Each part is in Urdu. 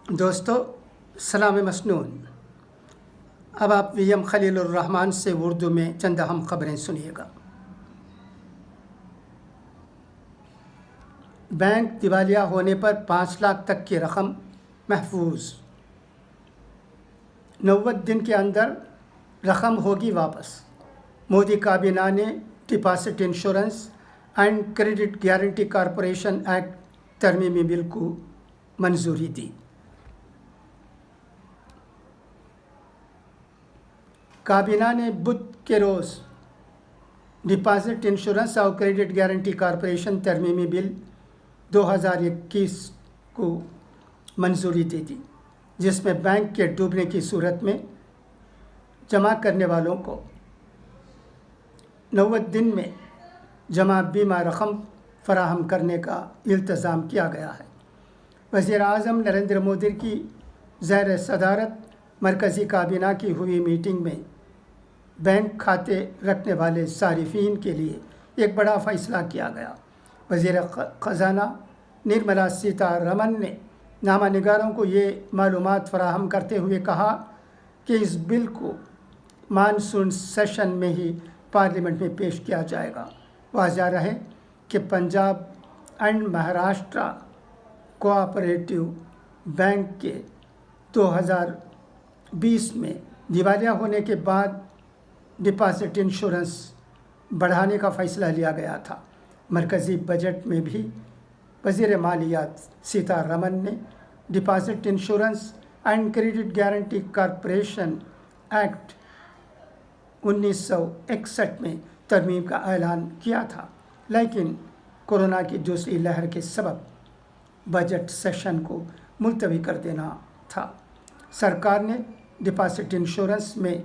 دوستو، سلام مصنون۔ اب آپ وی ایم خلیل الرحمن سے اردو میں چند اہم خبریں سنیے گا۔ بینک دیوالیہ ہونے پر 5 لاکھ تک کی رقم محفوظ، 90 دن کے اندر رقم ہوگی واپس۔ مودی کابینہ نے deposit insurance and credit guarantee corporation act ترمیمی بل کو منظوری دی۔ کابینہ نے بدھ کے روز ڈپازٹ انشورنس اور کریڈٹ گارنٹی کارپوریشن ترمیمی بل 2021 کو منظوری دے دی، جس میں بینک کے ڈوبنے کی صورت میں جمع کرنے والوں کو 90 دن میں جمع بیمہ رقم فراہم کرنے کا التزام کیا گیا ہے۔ وزیر اعظم نریندر مودی کی زیر صدارت مرکزی کابینہ کی ہوئی میٹنگ میں بینک کھاتے رکھنے والے صارفین کے لیے ایک بڑا فیصلہ کیا گیا۔ وزیر خزانہ نرملا سیتا رمن نے نامہ نگاروں کو یہ معلومات فراہم کرتے ہوئے کہا کہ اس بل کو مانسون سیشن میں ہی پارلیمنٹ میں پیش کیا جائے گا۔ واضح رہے کہ Punjab and Maharashtra cooperative bank کے 2020 میں دیوالیہ ہونے کے بعد ڈپازٹ انشورنس بڑھانے کا فیصلہ لیا گیا تھا۔ مرکزی بجٹ میں بھی وزیر مالیات سیتا رمن نے deposit insurance and credit guarantee corporation act 1961 میں ترمیم کا اعلان کیا تھا، لیکن کورونا کی دوسری لہر کے سبب بجٹ سیشن کو ملتوی کر دینا تھا۔ سرکار نے ڈپازٹ انشورنس میں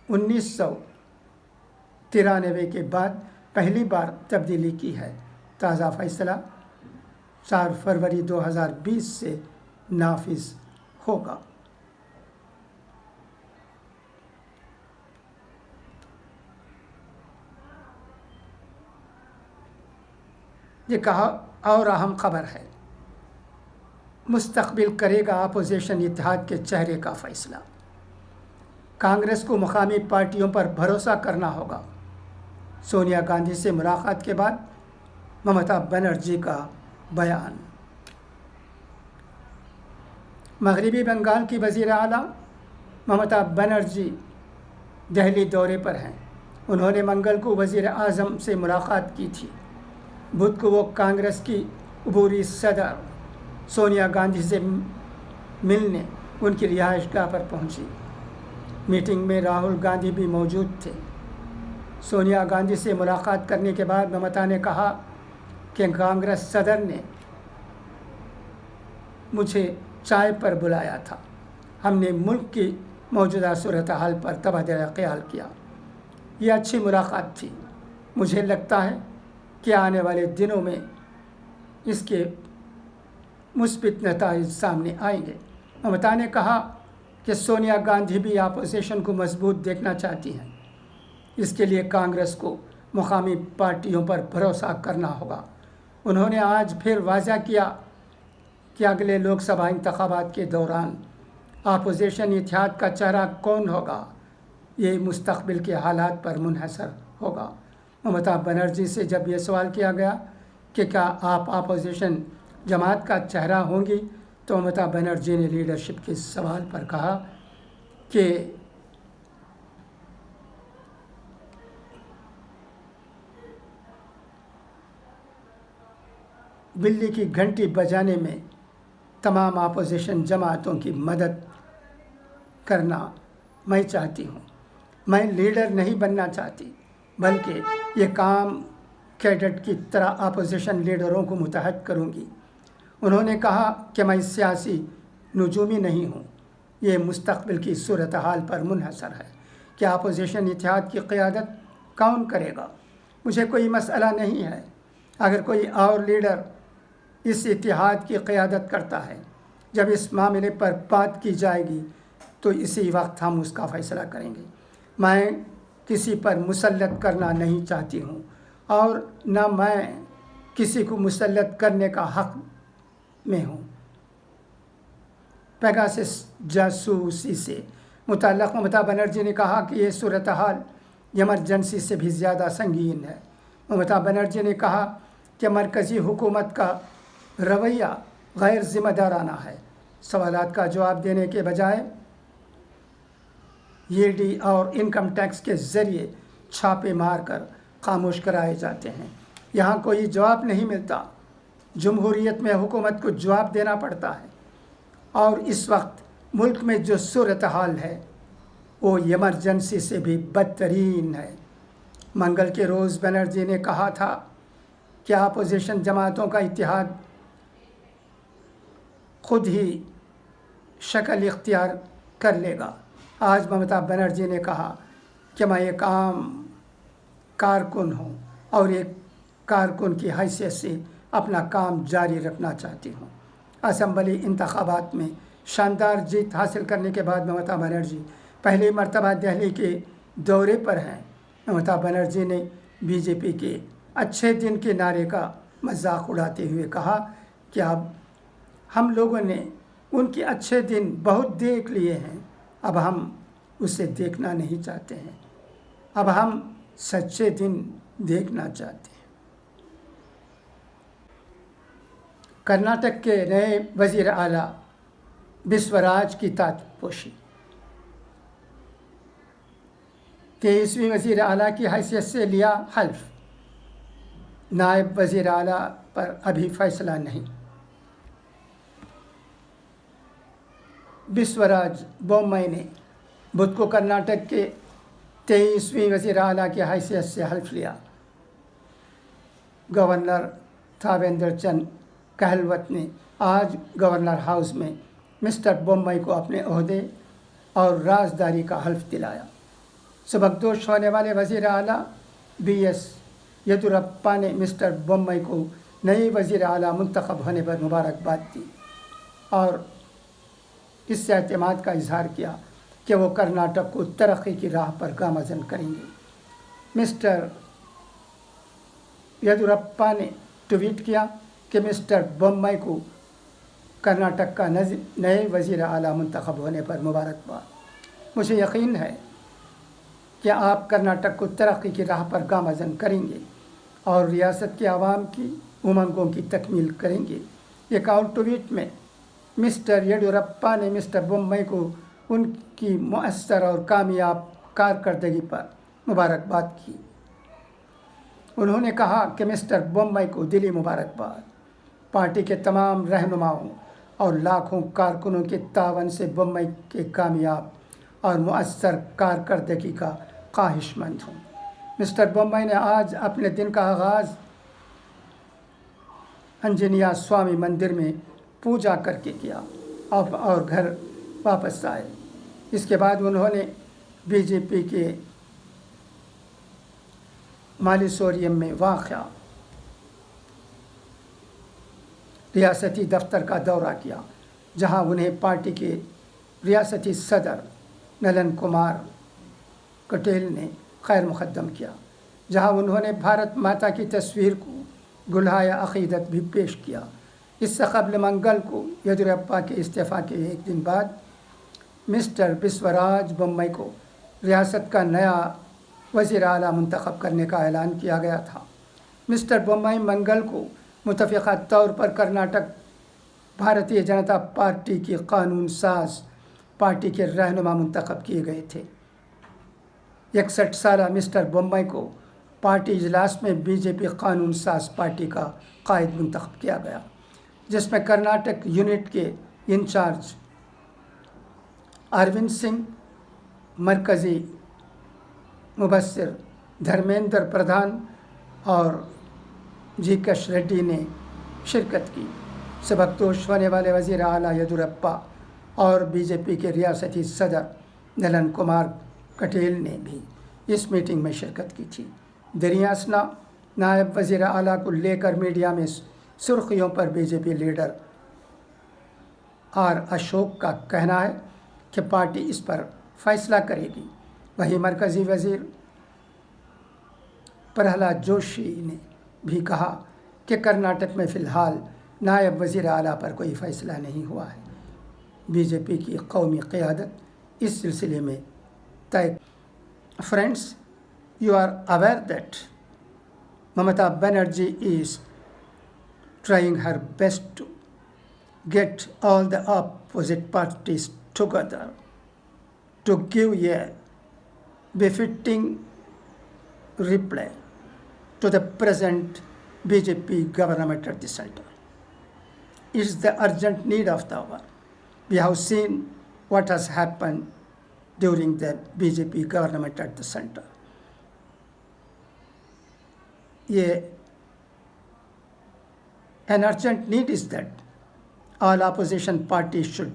1993 کے بعد پہلی بار تبدیلی کی ہے۔ تازہ فیصلہ 4 فروری 2020 سے نافذ ہوگا۔ یہ کہا اور اہم خبر ہے، مستقبل کرے گا اپوزیشن اتحاد کے چہرے کا فیصلہ۔ کانگریس کو مقامی پارٹیوں پر بھروسہ کرنا ہوگا۔ سونیا گاندھی سے ملاقات کے بعد ممتا بنرجی کا بیان۔ مغربی بنگال کی وزیر اعلیٰ ممتا بنرجی دہلی دورے پر ہیں۔ انہوں نے منگل کو وزیر اعظم سے ملاقات کی تھی۔ بدھ کو وہ کانگریس کی عبوری صدر سونیا گاندھی سے ملنے ان کی رہائش گاہ پر پہنچی۔ میٹنگ میں راہل گاندھی بھی موجود تھے۔ سونیا گاندھی سے ملاقات کرنے کے بعد ممتا نے کہا کہ کانگریس صدر نے مجھے چائے پر بلایا تھا۔ ہم نے ملک کی موجودہ صورتحال پر تبادلہ خیال کیا۔ یہ اچھی ملاقات تھی۔ مجھے لگتا ہے کہ آنے والے دنوں میں اس کے مثبت نتائج سامنے آئیں گے۔ ممتا نے کہا کہ سونیا گاندھی بھی اپوزیشن کو مضبوط دیکھنا چاہتی ہیں۔ اس کے لیے کانگریس کو مقامی پارٹیوں پر بھروسہ کرنا ہوگا۔ انہوں نے آج پھر واضح کیا کہ اگلے لوک سبھا انتخابات کے دوران اپوزیشن اتحاد کا چہرہ کون ہوگا، یہ مستقبل کے حالات پر منحصر ہوگا۔ ممتا بنرجی سے جب یہ سوال کیا گیا کہ کیا آپ اپوزیشن جماعت کا چہرہ ہوں گی، تو ممتا بنرجی نے لیڈرشپ کے سوال پر کہا کہ بلی کی گھنٹی بجانے میں تمام اپوزیشن جماعتوں کی مدد کرنا میں چاہتی ہوں۔ میں لیڈر نہیں بننا چاہتی، بلکہ یہ کام کیڈٹ کی طرح اپوزیشن لیڈروں کو متحد کروں گی۔ انہوں نے کہا کہ میں سیاسی نجومی نہیں ہوں۔ یہ مستقبل کی صورتحال پر منحصر ہے کہ اپوزیشن اتحاد کی قیادت کون کرے گا۔ مجھے کوئی مسئلہ نہیں ہے۔ اگر کوئی اور لیڈر اس اتحاد کی قیادت کرتا ہے، جب اس معاملے پر بات کی جائے گی تو اسی وقت ہم اس کا فیصلہ کریں گے۔ میں کسی پر مسلط کرنا نہیں چاہتی ہوں اور نہ میں کسی کو مسلط کرنے کا حق میں ہوں۔ پیگاسس جاسوسی سے متعلق ممتا بنرجی نے کہا کہ یہ صورتحال ایمرجنسی سے بھی زیادہ سنگین ہے۔ ممتا بنرجی نے کہا کہ مرکزی حکومت کا رویہ غیر ذمہ دارانہ ہے۔ سوالات کا جواب دینے کے بجائے ED اور انکم ٹیکس کے ذریعے چھاپے مار کر خاموش کرائے جاتے ہیں۔ یہاں کوئی جواب نہیں ملتا۔ جمہوریت میں حکومت کو جواب دینا پڑتا ہے، اور اس وقت ملک میں جو صورتحال ہے وہ ایمرجنسی سے بھی بدترین ہے۔ منگل کے روز بنرجی نے کہا تھا کہ اپوزیشن جماعتوں کا اتحاد خود ہی شکل اختیار کر لے گا۔ آج ممتا بنرجی نے کہا کہ میں ایک عام کارکن ہوں اور ایک کارکن کی حیثیت سے اپنا کام جاری رکھنا چاہتی ہوں۔ اسمبلی انتخابات میں شاندار جیت حاصل کرنے کے بعد ممتا بنرجی پہلی مرتبہ دہلی کے دورے پر ہیں۔ ممتا بنرجی نے BJP کے اچھے دن کے نعرے کا مذاق اڑاتے ہوئے کہا کہ اب ہم لوگوں نے ان کے اچھے دن بہت دیکھ لیے ہیں، اب ہم اسے دیکھنا نہیں چاہتے ہیں، اب ہم سچے دن دیکھنا چاہتے ہیں۔ کرناٹک کے نئے وزیر اعلیٰ بسوراج کی تاجپوشی۔ 23ویں وزیر اعلیٰ کی حیثیت سے لیا حلف، نائب وزیر اعلیٰ پر ابھی فیصلہ نہیں۔ بسوراج بومئی نے بدھ کو کرناٹک کے 23ویں وزیر اعلیٰ کی حیثیت سے حلف لیا۔ گورنر تھاویندر چند گہلوت نے آج گورنر ہاؤس میں مسٹر بومئی کو اپنے عہدے اور رازداری کا حلف دلایا۔ سبکدوش ہونے والے وزیر اعلیٰ BS یدورپا نے مسٹر بومئی کو نئی وزیر اعلیٰ منتخب ہونے پر مبارکباد دی اور اس سے اعتماد کا اظہار کیا کہ وہ کرناٹک کو ترقی کی راہ پر گامزن کریں گے۔ مسٹر یدورپا نے ٹویٹ کیا کہ مسٹر بومئی کو کرناٹک کا نئے وزیر اعلیٰ منتخب ہونے پر مبارکباد۔ مجھے یقین ہے کہ آپ کرناٹک کو ترقی کی راہ پر گامزن کریں گے اور ریاست کے عوام کی امنگوں کی تکمیل کریں گے۔ ایک اور ٹویٹ میں مسٹر یڈیورپا نے مسٹر بومئی کو ان کی مؤثر اور کامیاب کارکردگی پر مبارکباد کی۔ انہوں نے کہا کہ مسٹر بومئی کو دلی مبارکباد۔ پارٹی کے تمام رہنماؤں اور لاکھوں کارکنوں کے تعاون سے بومئی کے کامیاب اور مؤثر کارکردگی کا خواہش مند ہوں۔ مسٹر بومئی نے آج اپنے دن کا آغاز آنجنییا سوامی مندر میں پوجا کر کے کیا اور گھر واپس آئے۔ اس کے بعد انہوں نے BJP کے مالیسوریم میں واقع ریاستی دفتر کا دورہ کیا، جہاں انہیں پارٹی کے ریاستی صدر نلن کمار کٹیل نے خیر مقدم کیا، جہاں انہوں نے بھارت ماتا کی تصویر کو گلہائے عقیدت بھی پیش کیا۔ اس سے قبل منگل کو یدورپا کے استعفیٰ کے ایک دن بعد مسٹر بسوراج بومئی کو ریاست کا نیا وزیر اعلیٰ منتخب کرنے کا اعلان کیا گیا تھا۔ مسٹر بومئی منگل کو متفقہ طور پر کرناٹک بھارتیہ جنتا پارٹی کی قانون ساز پارٹی کے رہنما منتخب کیے گئے تھے۔ 61 سالہ مسٹر بومئی کو پارٹی اجلاس میں BJP قانون ساز پارٹی کا قائد منتخب کیا گیا، جس میں کرناٹک یونٹ کے انچارج اروند سنگھ، مرکزی مبصر دھرمیندر پردھان اور جیکش ریڈی نے شرکت کی۔ سبکدوش ہونے والے وزیر اعلیٰ یدورپا اور BJP کے ریاستی صدر نلن کمار کٹیل نے بھی اس میٹنگ میں شرکت کی تھی۔ دریاسنا نائب وزیر اعلیٰ کو لے کر میڈیا میں سرخیوں پر BJP لیڈر R اشوک کا کہنا ہے کہ پارٹی اس پر فیصلہ کرے گی۔ وہیں مرکزی وزیر پرہلاد جوشی نے بھی کہا کہ کرناٹک میں فی الحال نائب وزیر اعلیٰ پر کوئی فیصلہ نہیں ہوا ہے۔ بی جے پی کی قومی قیادت اس سلسلے میں طے. Friends, you are aware that Mamata Banerjee is trying her best to get all the opposite parties together to give a befitting reply to the present BJP government at the center. It is the urgent need of the hour. We have seen what has happened during the BJP government at the center. An urgent need is that all opposition parties should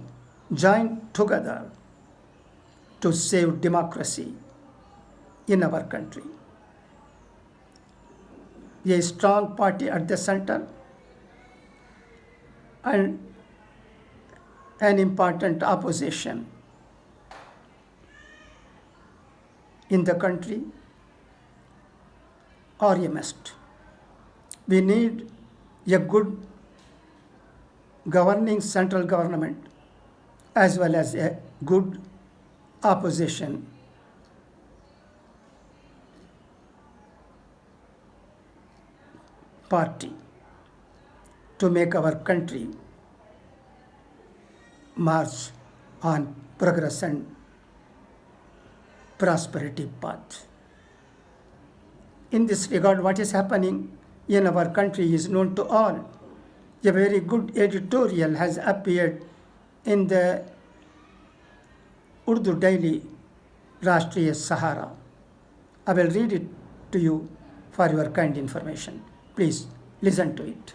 join together to save democracy in our country. A strong party at the center and an important opposition in the country are a must. We need a good governing central government as well as a good opposition party to make our country march on progress and prosperity path. In this regard, what is happening in our country is known to all. A very good editorial has appeared in the Urdu daily Rashtriya Sahara. I will read it to you for your kind information. Please listen to it.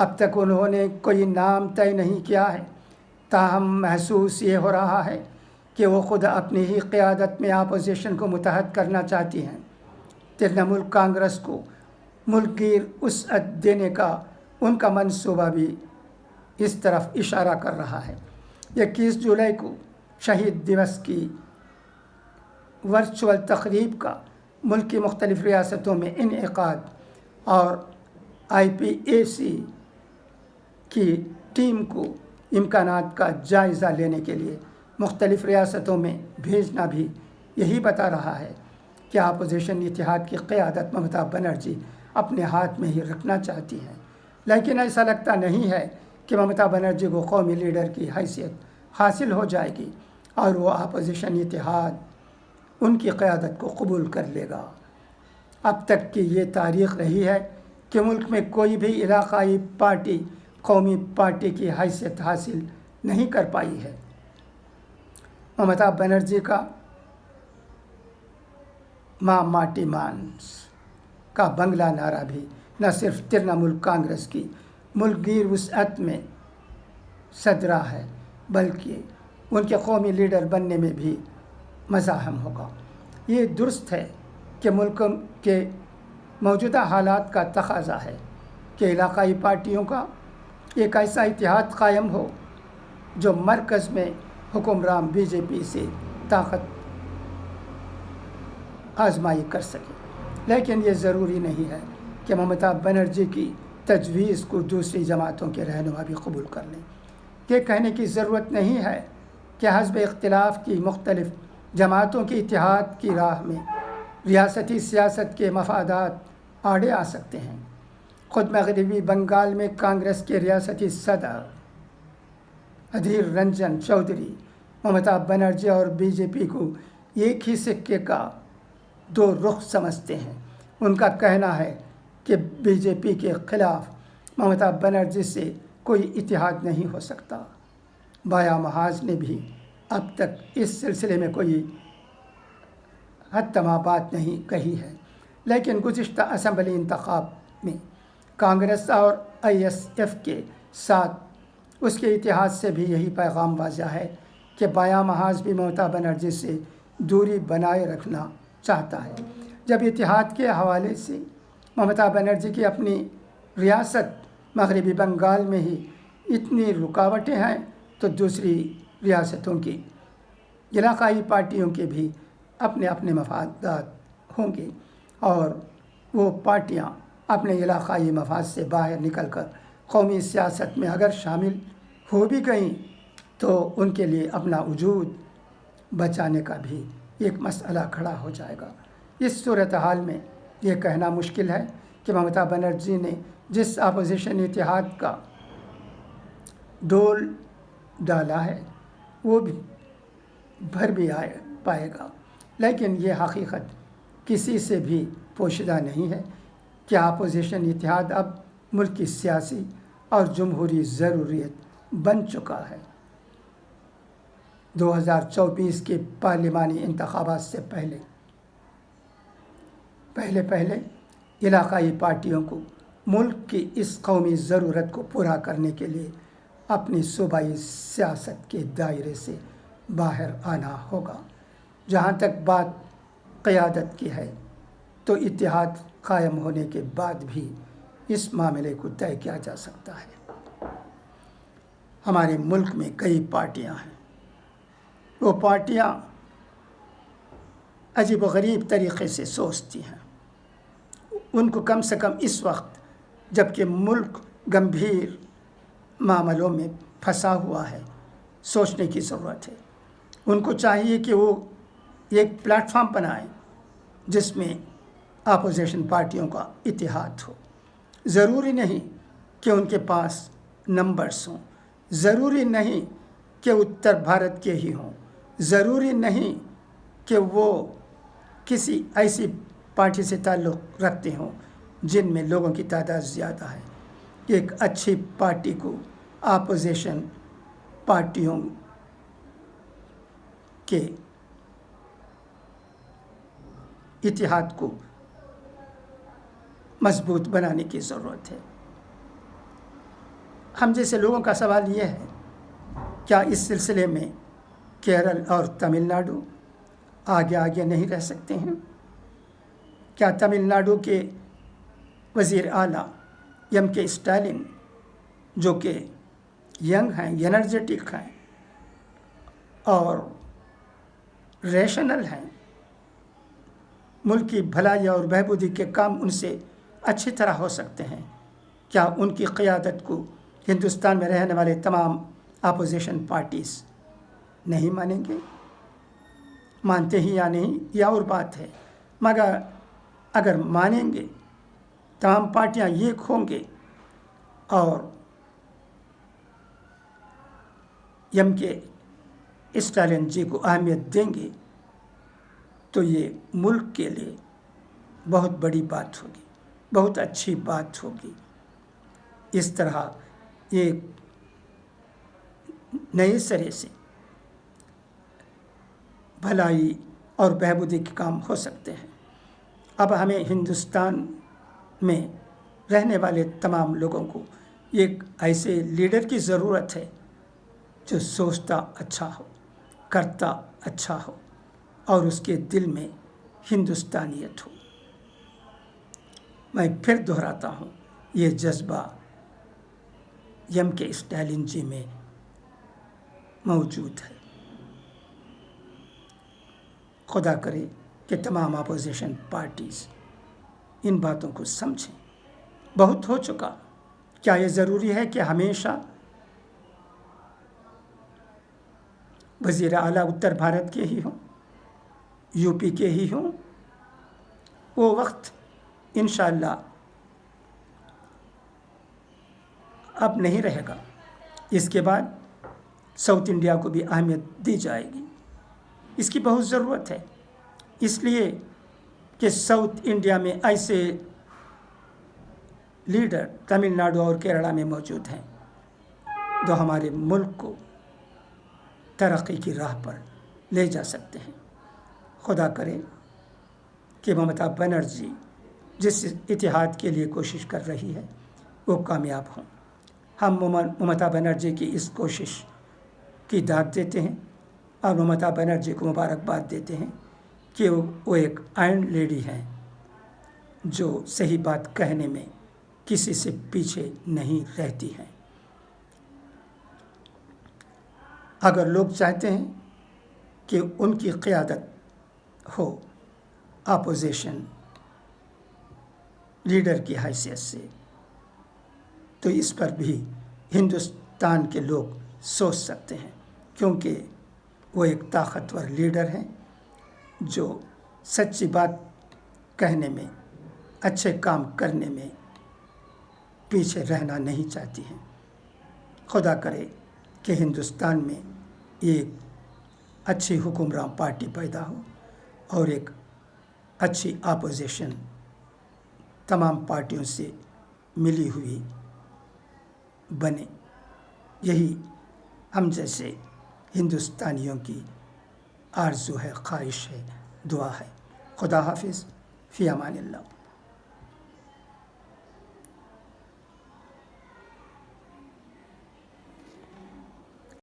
اب تک انہوں نے کوئی نام طے نہیں کیا ہے، تاہم محسوس یہ ہو رہا ہے کہ وہ خود اپنی ہی قیادت میں اپوزیشن کو متحد کرنا چاہتی ہیں۔ ترنمول کانگریس کو ملک گیر وسعت دینے کا ان کا منصوبہ بھی اس طرف اشارہ کر رہا ہے۔ 21 جولائی کو شہید دیوس کی ورچوئل تقریب کا ملک کی مختلف ریاستوں میں انعقاد اور IPAC کی ٹیم کو امکانات کا جائزہ لینے کے لیے مختلف ریاستوں میں بھیجنا بھی یہی بتا رہا ہے کہ اپوزیشن اتحاد کی قیادت ممتا بنرجی اپنے ہاتھ میں ہی رکھنا چاہتی ہیں، لیکن ایسا لگتا نہیں ہے کہ ممتا بنرجی کو قومی لیڈر کی حیثیت حاصل ہو جائے گی اور وہ اپوزیشن اتحاد ان کی قیادت کو قبول کر لے گا۔ اب تک کی یہ تاریخ رہی ہے کہ ملک میں کوئی بھی علاقائی پارٹی قومی پارٹی کی حیثیت حاصل نہیں کر پائی ہے۔ ممتا بنرجی کا ماں ماٹی مانس کا بنگلہ نعرہ بھی نہ صرف ترنمول کانگریس کی ملک گیر وسعت میں صدرہ ہے، بلکہ ان کے قومی لیڈر بننے میں بھی مزاحم ہوگا۔ یہ درست ہے کہ ملک کے موجودہ حالات کا تقاضا ہے کہ علاقائی پارٹیوں کا ایک ایسا اتحاد قائم ہو جو مرکز میں حکمران BJP سے طاقت آزمائی کر سکے، لیکن یہ ضروری نہیں ہے کہ ممتا بنرجی کی تجویز کو دوسری جماعتوں کے رہنما بھی قبول کر لیں۔ یہ کہنے کی ضرورت نہیں ہے کہ حزب اختلاف کی مختلف جماعتوں کے اتحاد کی راہ میں ریاستی سیاست کے مفادات آڑے آ سکتے ہیں۔ خود مغربی بنگال میں کانگریس کے ریاستی صدر ادھیر رنجن چودھری ممتا بنرجی اور BJP کو ایک ہی سکے کا دو رخ سمجھتے ہیں۔ ان کا کہنا ہے کہ BJP کے خلاف ممتا بنرجی سے کوئی اتحاد نہیں ہو سکتا۔ بایاں محاذ نے بھی اب تک اس سلسلے میں کوئی حتمی بات نہیں کہی ہے، لیکن گزشتہ اسمبلی انتخاب میں کانگریس اور ISF کے ساتھ اس کے اتحاد سے بھی یہی پیغام واضح ہے کہ بایاں محاذ بھی ممتا بنرجی سے دوری بنائے رکھنا چاہتا ہے۔ جب اتحاد کے حوالے سے ممتا بنرجی کی اپنی ریاست مغربی بنگال میں ہی اتنی رکاوٹیں ہیں تو دوسری ریاستوں کی علاقائی پارٹیوں کے بھی اپنے اپنے مفادات ہوں گے، اور وہ پارٹیاں اپنے علاقائی مفاد سے باہر نکل کر قومی سیاست میں اگر شامل ہو بھی گئیں تو ان کے لیے اپنا وجود بچانے کا بھی ایک مسئلہ کھڑا ہو جائے گا۔ اس صورتحال میں یہ کہنا مشکل ہے کہ ممتا بنرجی نے جس اپوزیشن اتحاد کا ڈول ڈالا ہے وہ بھی بھر بھی پائے گا، لیکن یہ حقیقت کسی سے بھی پوشیدہ نہیں ہے کہ اپوزیشن اتحاد اب ملک کی سیاسی اور جمہوری ضروریت بن چکا ہے۔ 2024 کے پارلیمانی انتخابات سے پہلے علاقائی پارٹیوں کو ملک کی اس قومی ضرورت کو پورا کرنے کے لیے اپنی صوبائی سیاست کے دائرے سے باہر آنا ہوگا۔ جہاں تک بات قیادت کی ہے تو اتحاد قائم ہونے کے بعد بھی اس معاملے کو طے کیا جا سکتا ہے۔ ہمارے ملک میں کئی پارٹیاں ہیں، وہ پارٹیاں عجیب و غریب طریقے سے سوچتی ہیں۔ ان کو کم سے کم اس وقت جب کہ ملک گمبھیر معاملوں میں پھنسا ہوا ہے سوچنے کی ضرورت ہے۔ ان کو چاہیے کہ وہ ایک پلیٹ فارم بنائیں جس میں اپوزیشن پارٹیوں کا اتحاد ہو۔ ضروری نہیں کہ ان کے پاس نمبرز ہوں، ضروری نہیں کہ اتر بھارت کے ہی ہوں، ضروری نہیں کہ وہ کسی ایسی پارٹی سے تعلق رکھتے ہوں جن میں لوگوں کی تعداد زیادہ ہے۔ ایک اچھی پارٹی کو اپوزیشن پارٹیوں کے اتحاد کو مضبوط بنانے کی ضرورت ہے۔ ہم جیسے لوگوں کا سوال یہ ہے، کیا اس سلسلے میں کیرل اور تمل ناڈو آگے نہیں رہ سکتے ہیں؟ کیا تمل ناڈو کے وزیر اعلیٰ ایم کے اسٹالن، جو کہ ینگ ہیں، انرجیٹک ہیں اور ریشنل ہیں، ملک کی بھلائی اور بہبودی کے کام ان سے اچھی طرح ہو سکتے ہیں، کیا ان کی قیادت کو ہندوستان میں رہنے والے تمام اپوزیشن پارٹیز نہیں مانیں گے؟ مانتے ہی یا نہیں یہ اور بات ہے، مگر اگر مانیں گے، تمام پارٹیاں ایک ہوں گے اور ایم کے اسٹالن جی کو اہمیت دیں گے تو یہ ملک کے لیے بہت بڑی بات ہوگی، بہت اچھی بات ہوگی۔ اس طرح ایک نئے سرے سے بھلائی اور بہبودی کے کام ہو سکتے ہیں۔ اب ہمیں ہندوستان میں رہنے والے تمام لوگوں کو ایک ایسے لیڈر کی ضرورت ہے جو سوچتا اچھا ہو، کرتا اچھا ہو اور اس کے دل میں ہندوستانیت ہو۔ میں پھر دہراتا ہوں، یہ جذبہ ایم کے اسٹالن جی میں موجود ہے۔ خدا کرے کہ تمام اپوزیشن پارٹیز ان باتوں کو سمجھیں۔ بہت ہو چکا، کیا یہ ضروری ہے کہ ہمیشہ وزیر اعلیٰ اتر بھارت کے ہی ہوں، یو پی کے ہی ہوں؟ وہ وقت انشاءاللہ اب نہیں رہے گا۔ اس کے بعد ساؤتھ انڈیا کو بھی اہمیت دی جائے گی، اس کی بہت ضرورت ہے، اس لیے کہ ساؤتھ انڈیا میں ایسے لیڈر تمل ناڈو اور کیرلا میں موجود ہیں جو ہمارے ملک کو ترقی کی راہ پر لے جا سکتے ہیں۔ خدا کرے کہ ممتا بنرجی جس اتحاد کے لیے کوشش کر رہی ہے وہ کامیاب ہوں۔ ہم ممتا بنرجی کی اس کوشش کی داد دیتے ہیں اور ممتا بنرجی کو مبارکباد دیتے ہیں کہ وہ ایک آئرن لیڈی ہیں جو صحیح بات کہنے میں کسی سے پیچھے نہیں رہتی ہیں۔ اگر لوگ چاہتے ہیں کہ ان کی قیادت ہو اپوزیشن لیڈر کی حیثیت سے، تو اس پر بھی ہندوستان کے لوگ سوچ سکتے ہیں، کیونکہ وہ ایک طاقتور لیڈر ہیں جو سچی بات کہنے میں، اچھے کام کرنے میں پیچھے رہنا نہیں چاہتی ہیں۔ خدا کرے کہ ہندوستان میں ایک اچھی حکمراں پارٹی پیدا ہو اور ایک اچھی اپوزیشن تمام پارٹیوں سے ملی ہوئی بنے۔ یہی ہم جیسے ہندوستانیوں کی آرزو ہے، خواہش ہے، دعا ہے۔ خدا حافظ، فی امان اللہ۔